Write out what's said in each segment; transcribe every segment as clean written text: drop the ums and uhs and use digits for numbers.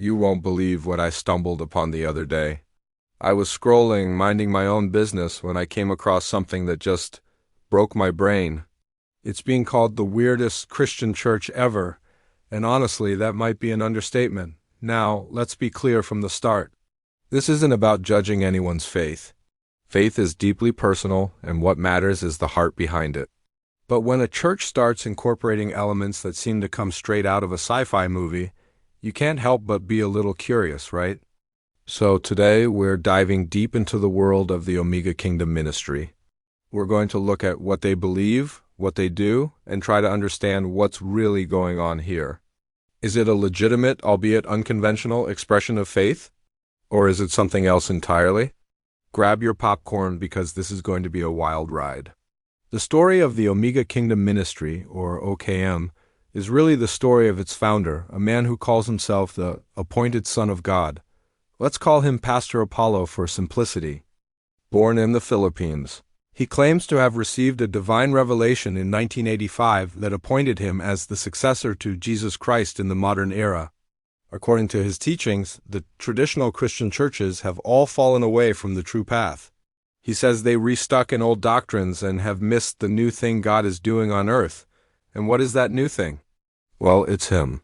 You won't believe what I stumbled upon the other day. I was scrolling, minding my own business, when I came across something that just broke my brain. It's being called the weirdest Christian church ever, and honestly, that might be an understatement. Now, let's be clear from the start. This isn't about judging anyone's faith. Faith is deeply personal, and what matters is the heart behind it. But when a church starts incorporating elements that seem to come straight out of a sci-fi movie, you can't help but be a little curious, right? So today we're diving deep into the world of the Omega Kingdom ministry. We're going to look at what they believe, what they do, and try to understand what's really going on here. Is it a legitimate, albeit unconventional, expression of faith? Or is it something else entirely? Grab your popcorn because this is going to be a wild ride. The story of the Omega Kingdom Ministry, or OKM, is really the story of its founder, a man who calls himself the appointed Son of God. Let's call him Pastor Apollo for simplicity. Born in the Philippines, he claims to have received a divine revelation in 1985 that appointed him as the successor to Jesus Christ in the modern era. According to his teachings, the traditional Christian churches have all fallen away from the true path. He says they restuck in old doctrines and have missed the new thing God is doing on earth. And what is that new thing? Well, it's him.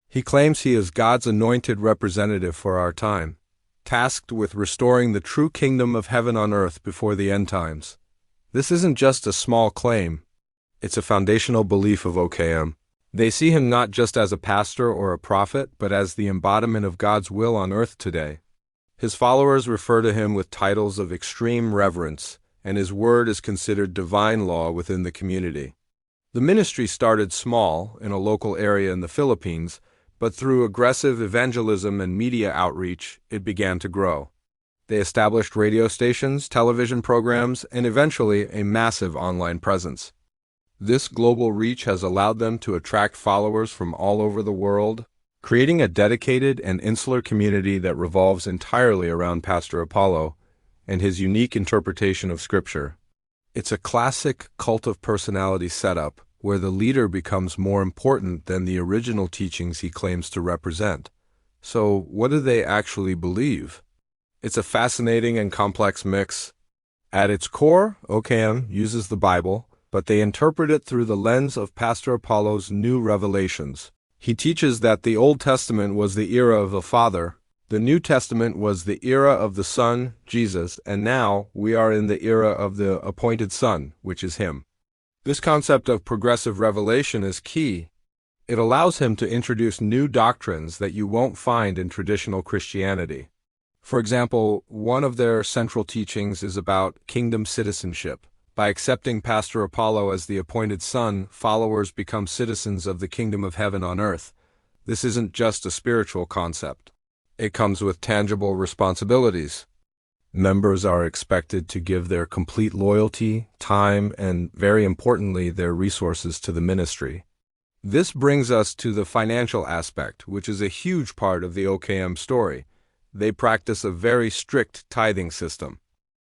He claims he is God's anointed representative for our time, tasked with restoring the true kingdom of heaven on earth before the end times. This isn't just a small claim. It's a foundational belief of OKM. They see him not just as a pastor or a prophet, but as the embodiment of God's will on earth today. His followers refer to him with titles of extreme reverence, and his word is considered divine law within the community. The ministry started small, in a local area in the Philippines, but through aggressive evangelism and media outreach, it began to grow. They established radio stations, television programs, and eventually a massive online presence. This global reach has allowed them to attract followers from all over the world, creating a dedicated and insular community that revolves entirely around Pastor Apollo and his unique interpretation of Scripture. It's a classic cult of personality setup where the leader becomes more important than the original teachings he claims to represent. So, what do they actually believe? It's a fascinating and complex mix. At its core, OKM uses the Bible, but they interpret it through the lens of Pastor Apollo's new revelations. He teaches that the Old Testament was the era of the Father, the New Testament was the era of the Son, Jesus, and now we are in the era of the appointed Son, which is Him. This concept of progressive revelation is key. It allows him to introduce new doctrines that you won't find in traditional Christianity. For example, one of their central teachings is about kingdom citizenship. By accepting Pastor Apollo as the appointed Son, followers become citizens of the kingdom of heaven on earth. This isn't just a spiritual concept. It comes with tangible responsibilities. Members are expected to give their complete loyalty, time, and, very importantly, their resources to the ministry. This brings us to the financial aspect, which is a huge part of the OKM story. They practice a very strict tithing system.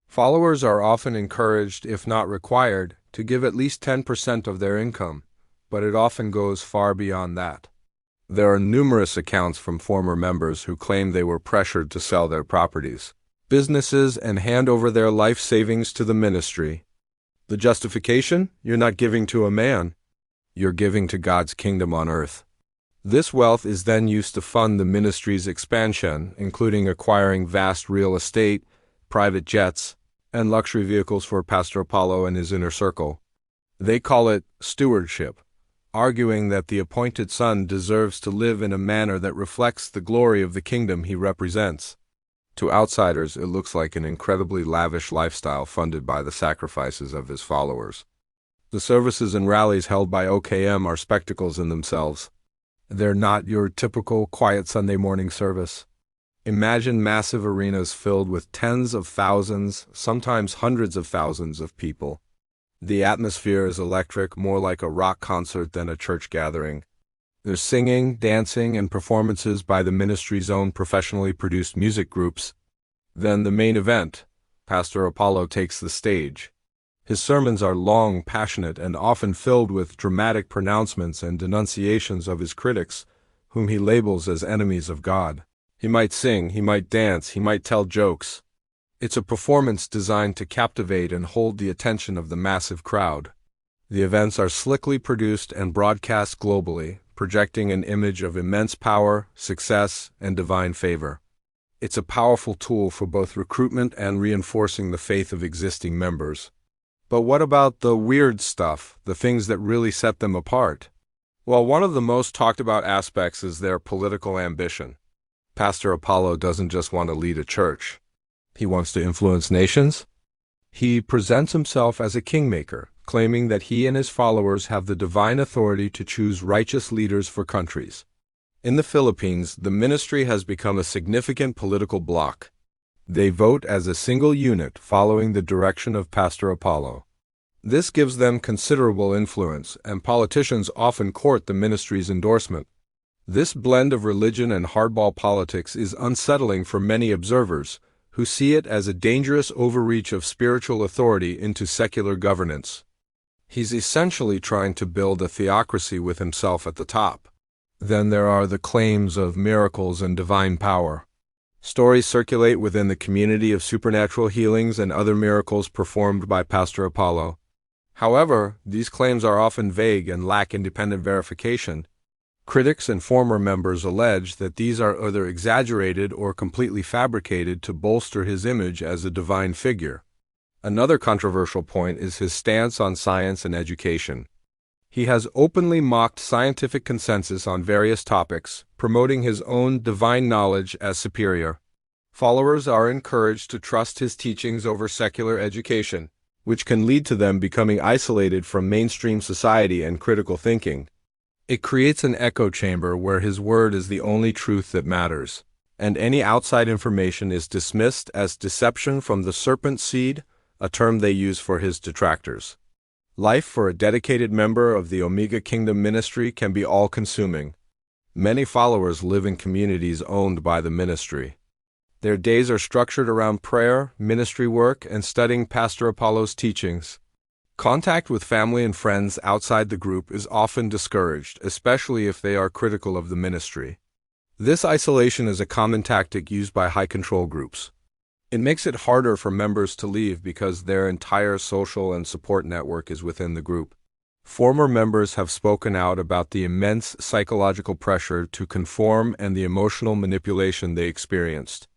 Followers are often encouraged, if not required, to give at least 10% of their income, but it often goes far beyond that. There are numerous accounts from former members who claim they were pressured to sell their properties, businesses, and hand over their life savings to the ministry. The justification? You're not giving to a man. You're giving to God's kingdom on earth. This wealth is then used to fund the ministry's expansion, including acquiring vast real estate, private jets, and luxury vehicles for Pastor Apollo and his inner circle. They call it stewardship, arguing that the appointed Son deserves to live in a manner that reflects the glory of the kingdom he represents. To outsiders, it looks like an incredibly lavish lifestyle funded by the sacrifices of his followers. The services and rallies held by OKM are spectacles in themselves. They're not your typical quiet Sunday morning service. Imagine massive arenas filled with tens of thousands, sometimes hundreds of thousands of people. The atmosphere is electric, more like a rock concert than a church gathering. There's singing, dancing, and performances by the ministry's own professionally produced music groups. Then the main event, Pastor Apollo takes the stage. His sermons are long, passionate, and often filled with dramatic pronouncements and denunciations of his critics, whom he labels as enemies of God. He might sing, he might dance, he might tell jokes. It's a performance designed to captivate and hold the attention of the massive crowd. The events are slickly produced and broadcast globally, projecting an image of immense power, success, and divine favor. It's a powerful tool for both recruitment and reinforcing the faith of existing members. But what about the weird stuff, the things that really set them apart? Well, one of the most talked about aspects is their political ambition. Pastor Apollo doesn't just want to lead a church. He wants to influence nations. He presents himself as a kingmaker, claiming that he and his followers have the divine authority to choose righteous leaders for countries. In the Philippines, the ministry has become a significant political bloc. They vote as a single unit following the direction of Pastor Apollo. This gives them considerable influence, and politicians often court the ministry's endorsement. This blend of religion and hardball politics is unsettling for many observers, who see it as a dangerous overreach of spiritual authority into secular governance. He's essentially trying to build a theocracy with himself at the top. Then there are the claims of miracles and divine power. Stories circulate within the community of supernatural healings and other miracles performed by Pastor Apollo. However, these claims are often vague and lack independent verification. Critics and former members allege that these are either exaggerated or completely fabricated to bolster his image as a divine figure. Another controversial point is his stance on science and education. He has openly mocked scientific consensus on various topics, promoting his own divine knowledge as superior. Followers are encouraged to trust his teachings over secular education, which can lead to them becoming isolated from mainstream society and critical thinking. It creates an echo chamber where his word is the only truth that matters, and any outside information is dismissed as deception from the serpent seed, a term they use for his detractors. Life for a dedicated member of the Omega Kingdom ministry can be all-consuming. Many followers live in communities owned by the ministry. Their days are structured around prayer, ministry work, and studying Pastor Apollo's teachings. Contact with family and friends outside the group is often discouraged, especially if they are critical of the ministry. This isolation is a common tactic used by high-control groups. It makes it harder for members to leave because their entire social and support network is within the group. Former members have spoken out about the immense psychological pressure to conform and the emotional manipulation they experienced.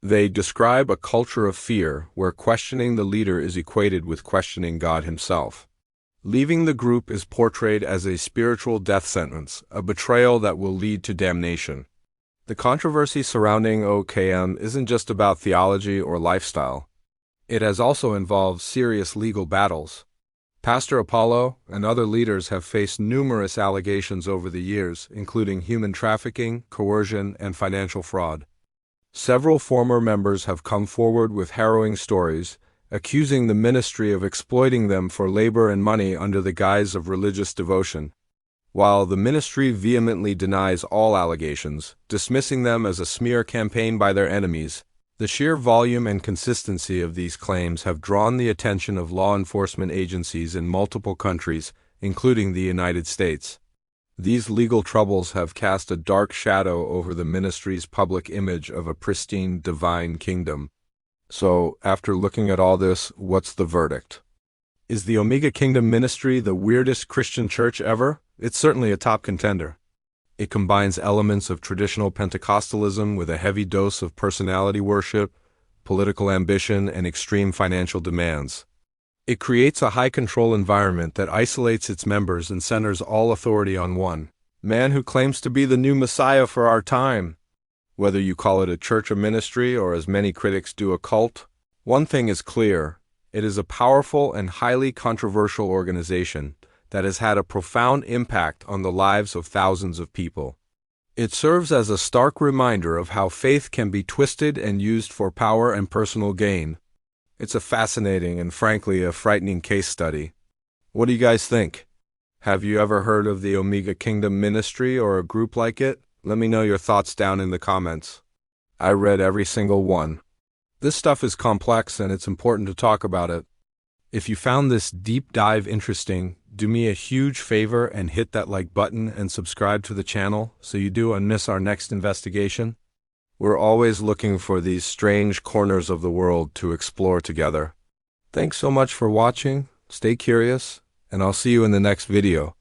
They describe a culture of fear where questioning the leader is equated with questioning God himself. Leaving the group is portrayed as a spiritual death sentence, a betrayal that will lead to damnation. The controversy surrounding OKM isn't just about theology or lifestyle. It has also involved serious legal battles. Pastor Apollo and other leaders have faced numerous allegations over the years, including human trafficking, coercion, and financial fraud. Several former members have come forward with harrowing stories, accusing the ministry of exploiting them for labor and money under the guise of religious devotion. While the ministry vehemently denies all allegations, dismissing them as a smear campaign by their enemies, the sheer volume and consistency of these claims have drawn the attention of law enforcement agencies in multiple countries, including the United States. These legal troubles have cast a dark shadow over the ministry's public image of a pristine divine kingdom. So, after looking at all this, what's the verdict? Is the Omega Kingdom ministry the weirdest Christian church ever? It's certainly a top contender. It combines elements of traditional Pentecostalism with a heavy dose of personality worship, political ambition, and extreme financial demands. It creates a high-control environment that isolates its members and centers all authority on one man who claims to be the new Messiah for our time. Whether you call it a church or ministry, or as many critics do, a cult, one thing is clear: it is a powerful and highly controversial organization that has had a profound impact on the lives of thousands of people. It serves as a stark reminder of how faith can be twisted and used for power and personal gain. It's a fascinating and frankly a frightening case study. What do you guys think? Have you ever heard of the Omega Kingdom ministry or a group like it? Let me know your thoughts down in the comments. I read every single one. This stuff is complex and it's important to talk about it. If you found this deep dive interesting, do me a huge favor and hit that like button and subscribe to the channel so you don't miss our next investigation. We're always looking for these strange corners of the world to explore together. Thanks so much for watching. Stay curious, and I'll see you in the next video.